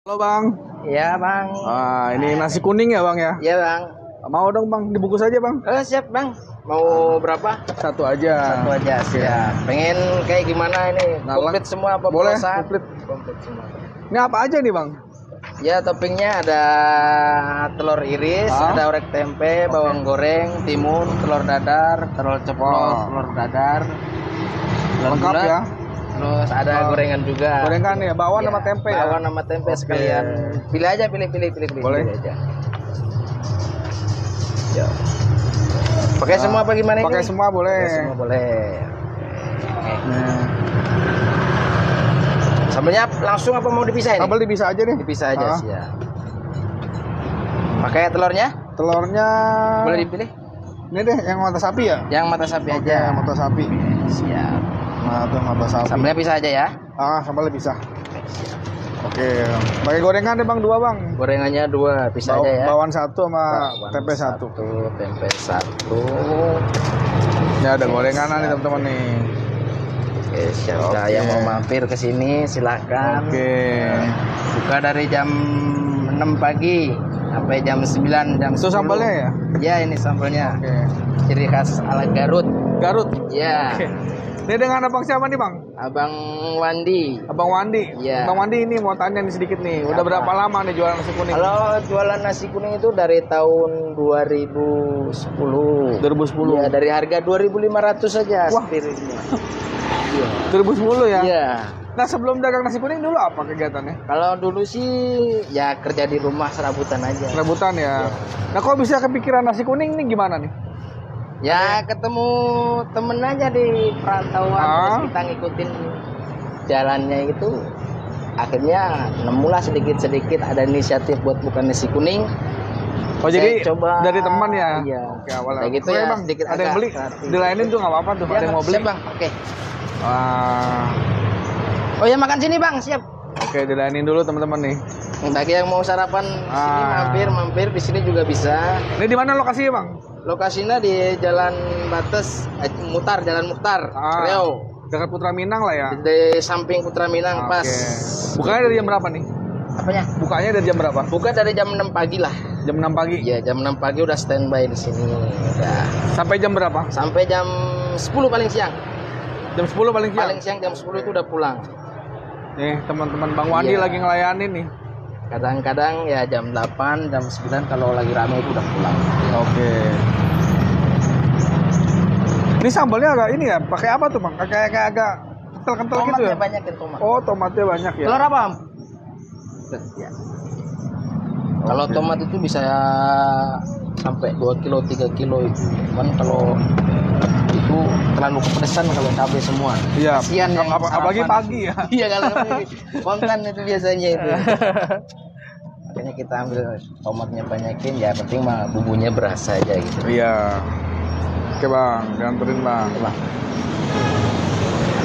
Halo Bang. Iya Bang. Ini nasi kuning ya Bang ya? Iya Bang. Mau dong Bang, dibungkus aja Bang. Siap Bang. Mau berapa? Satu aja. Satu aja. Siap. Pengen kayak gimana ini? Komplit semua apa? Boleh. Polosan? Komplit. Komplit semua. Ini apa aja nih Bang? Ya toppingnya ada telur iris, ada orek tempe, bawang goreng, timun, telur dadar, telur ceplok, telur dadar, telur Lengkap bulat. ya? Terus ada gorengan juga. Gorengan ya, bawang sama tempe ya? Bawang sama tempe sekalian. Pilih aja, pilih. Boleh. Pilih aja. Ya. Pakai semua apa gimana ini? Pakai semua boleh. Pakai semua boleh. Nah. Sambelnya langsung apa mau dipisah ini? Sambal dipisah aja nih. Dipisah aja sih ya. Pakai telurnya? Telurnya Boleh dipilih? ini deh yang mata sapi ya? Yang mata sapi aja. Yang mata sapi. Siap. Nah, tuh mata sapi. Sambelnya pisah aja ya. Sambal dipisah. Oke. Pakai gorengan deh Bang, 2 Bang. Gorengannya 2, pisah aja ya. Bawang 1 sama Bawang tempe 1. Tempe 1. Ya ada gorengan nih teman-teman nih. Oke, siap. Yang mau mampir ke sini silakan. Oke. Buka dari jam 6 pagi sampai jam 9, jam 10. Itu sambalnya ya? Ya, ini sambalnya. Oke. Ciri khas ala Garut. Garut. Ya. Oke. Ini dengan abang siapa nih Bang? Abang Wandi. Abang Wandi. Iya. Abang Wandi ini mau tanya nih sedikit nih. Udah berapa lama nih jualan nasi kuning? Kalau jualan nasi kuning itu dari tahun 2010. 2010. Ya, dari harga 2.500 saja Wah. sepiringnya. Iya. 2010 ya? Iya. Nah sebelum dagang nasi kuning dulu apa kegiatannya? Kalau dulu sih ya kerja di rumah serabutan aja. Rebutan ya. Iya. Nah kok bisa kepikiran nasi kuning nih gimana nih? Ya ketemu temen aja di perantauan terus kita ngikutin jalannya itu. Akhirnya nemulah sedikit-sedikit ada inisiatif buat buka nasi kuning. Oh jadi coba dari teman ya? Iya. Oke awalnya. Kayak gitu Oke, ya, Bang. sedikit Ada yang agak beli? kreatif. Dilainin tuh nggak apa-apa tuh. Ya, ada yang mau beli? siap, Bang. Oke. Wah. Oh ya makan sini Bang, siap. Oke dilainin dulu teman-teman nih. Bagi yang mau sarapan sini mampir di sini juga bisa. Ini di mana lokasinya Bang? Lokasinya di Jalan Bates Jalan Mukhtar, Riau. Dekat Putra Minang lah ya. Di samping Putra Minang pas. Bukanya dari jam berapa nih? Apanya? Bukanya dari jam berapa? Buka dari jam 6 pagi lah. Jam 6 pagi. Iya, jam 6 pagi udah standby di sini. Udah. Sampai jam berapa? Sampai jam 10 paling siang. Jam 10 paling siang. Paling siang jam 10 itu udah pulang. Nih, teman-teman Bang Wandi lagi ngelayanin nih. Kadang-kadang ya jam 8, jam 9 kalau lagi rame itu udah pulang. Oke. Ini sambalnya agak ini ya, pakai apa tuh Bang? Kayak agak kental-kental gitu ya? Tomatnya banyakin tomat. Oh, tomatnya banyak ya. Telur apa? Ya. Kalau tomat itu bisa sampai 2 kilo, 3 kilo itu. Cuman kalau itu terlalu kepedesan kalau cabai semua. Iya. Kasian yang Apalagi sarapan. pagi ya. Iya kalau kontan itu biasanya itu. Makanya kita ambil tomatnya banyakin ya penting mah bumbunya berasa aja gitu. Iya. Oke Bang, dianterin Bang. Bang.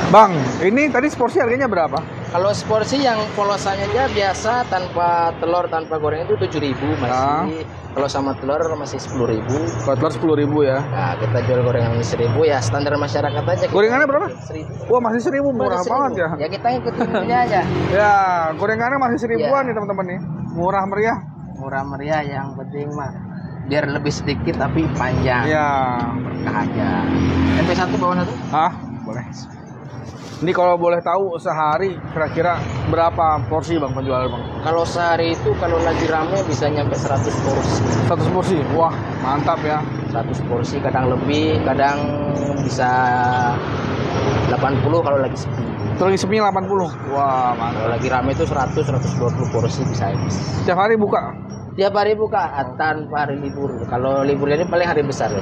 Bang, ini tadi seporsi harganya berapa? Kalau seporsi yang polosannya aja biasa tanpa telur tanpa goreng itu 7.000 masih. Kalau sama telur masih 10.000. Kalau telur 10.000 ya. Nah, kita jual gorengan 1.000 ya standar masyarakat aja. Gorengannya berapa? 1.000. Wah, masih 1.000 murah banget ya. Ya kita ngikutin ini aja. Ya, gorengannya masih 1.000-an Ya. nih teman-teman nih. Murah meriah. Murah meriah yang penting mah biar lebih sedikit tapi panjang. Iya. Berkah aja. MP 1 bawah 1? Hah? Boleh. Ini kalau boleh tahu sehari kira-kira berapa porsi Bang penjual Bang? Kalau sehari itu kalau lagi rame bisa nyampe 100 porsi. 100 porsi. Wah, mantap ya. 100 porsi kadang lebih, kadang bisa 80 kalau lagi sepi. Itu lagi sepi 80. Wah, mantap. Kalau lagi rame itu 100 120 porsi bisa habis. Setiap hari buka Tiap hari buka tanpa hari libur. Kalau liburnya ini paling hari besar ya.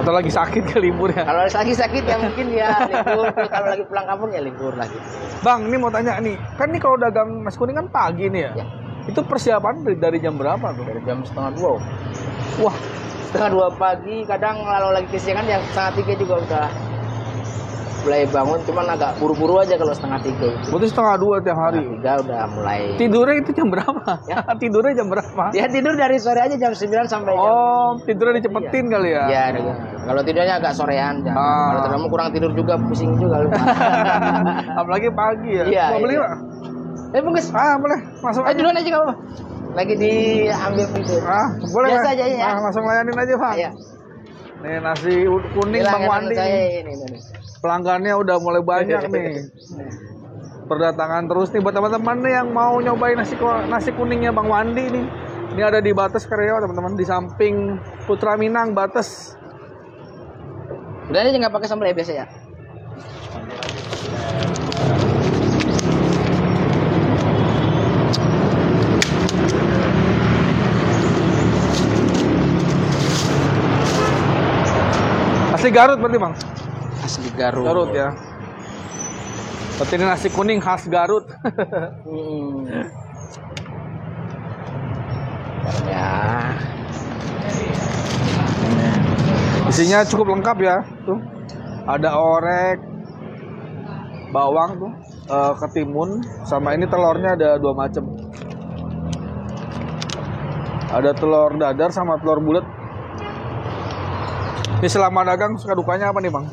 atau lagi sakit ke libur ya? Kalau sakit ya mungkin ya libur. Kalau lagi pulang kampung ya libur lagi. Bang, ini mau tanya nih. Kan nih kalau dagang nasi kuning kan pagi nih ya. Ya. Itu persiapan dari jam berapa tuh? Dari jam setengah 2. Wah, Setengah 2 pagi, kadang kalau lagi kesiangan yang setengah 3 juga udah mulai bangun, cuman agak buru-buru aja kalau setengah 3 itu. berarti setengah 2 tiap hari. Setengah 3 udah mulai. Tidurnya itu jam berapa? Ya. Tidurnya jam berapa? Dia tidur dari sore aja jam 9 sampai jam. Oh, tidurnya dicepetin kali ya? Iya, kalau tidurnya agak sorean. Kalau terlalu kurang tidur juga pusing juga lu. Apalagi pagi ya. Iya, Mau beli iya. Pak? Bungkus. Boleh. Masuk aja. Duluan aja nggak apa-apa. Lagi diambil video. Boleh. Biasa Bang. aja ya. Langsung layanin aja, Bang. Iya. Nih nasi kuning Bang Wandi. Ini. Pelanggannya udah mulai banyak nih. Berdatangan terus nih buat teman-teman nih yang mau nyobain nasi kuningnya Bang Wandi nih. Ini ada di Bates Karyawan teman-teman, di samping Putra Minang Bates. Udah aja nggak pakai sambal ya biasa ya. Asli Garut berarti Bang? Asli Garut. Garut ya. Berarti ini nasi kuning khas Garut. Ya. Isinya cukup lengkap ya. Tuh. Ada orek, bawang tuh, ketimun, sama ini telurnya ada 2 macam. Ada telur dadar sama telur bulat. Ini selama dagang suka dukanya apa nih Bang?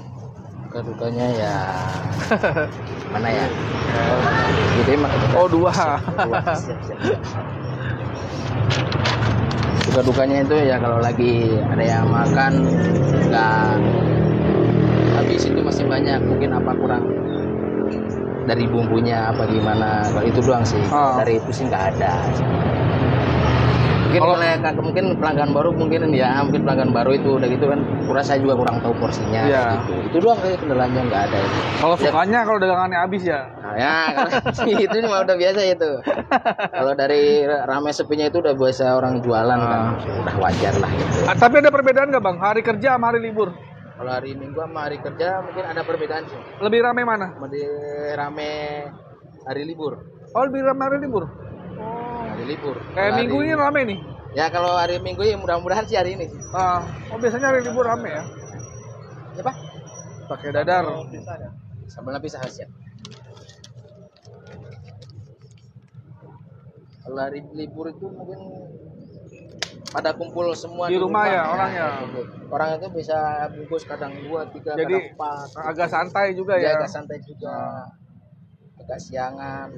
Suka dukanya ya mana ya? Gitu emang. Oh 2. Siap. Suka dukanya itu ya kalau lagi ada yang makan nggak habis itu masih banyak, mungkin apa kurang dari bumbunya apa gimana, kalau itu doang sih. Dari itu sih nggak ada. Mungkin pelanggan baru mungkin pelanggan baru itu udah gitu kan, saya juga kurang tahu porsinya gitu. Itu doang kayak kendalanya, nggak ada itu. Kalau sukanya kalau dagangannya habis ya. Nah, ya itu mah udah biasa itu. Kalau dari ramai sepinya itu udah biasa orang jualan kan, udah wajar lah gitu. Tapi ada perbedaan nggak Bang? Hari kerja sama hari libur? Kalau hari Minggu sama hari kerja mungkin ada perbedaan sih. Lebih ramai mana? Lebih ramai hari libur. Oh, lebih ramai hari libur. Hari libur. Kayak minggu ini rame nih. Ya kalau hari Minggu ya mudah-mudahan sih hari ini. Biasanya hari libur rame ya. Ya Pak? Pakai dadar. Sambal pisah siap. Kalau hari libur itu mungkin pada kumpul semua di rumah ya orangnya. Orang itu bisa bungkus kadang 2, 3, jadi kadang 4. Agak santai juga ya. Agak santai juga. Agak siangan.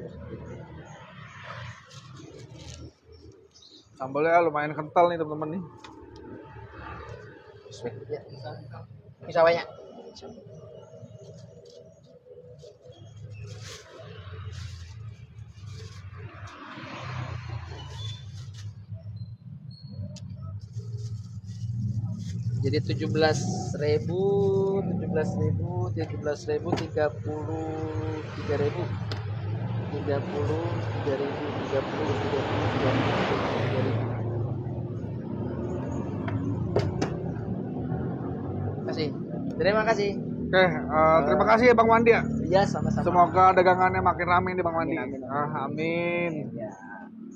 Sambalnya lumayan kental nih teman-teman nih. Ya, bisa banyak. Jadi 17.000, 33.000, 33.000. 30, 3.000, 30, 30, 30. Terima kasih. Oke, terima kasih ya Bang Wandi ya. Iya, sama-sama. Semoga dagangannya makin ramai nih Bang Wandi. Amin. Amin. Ya.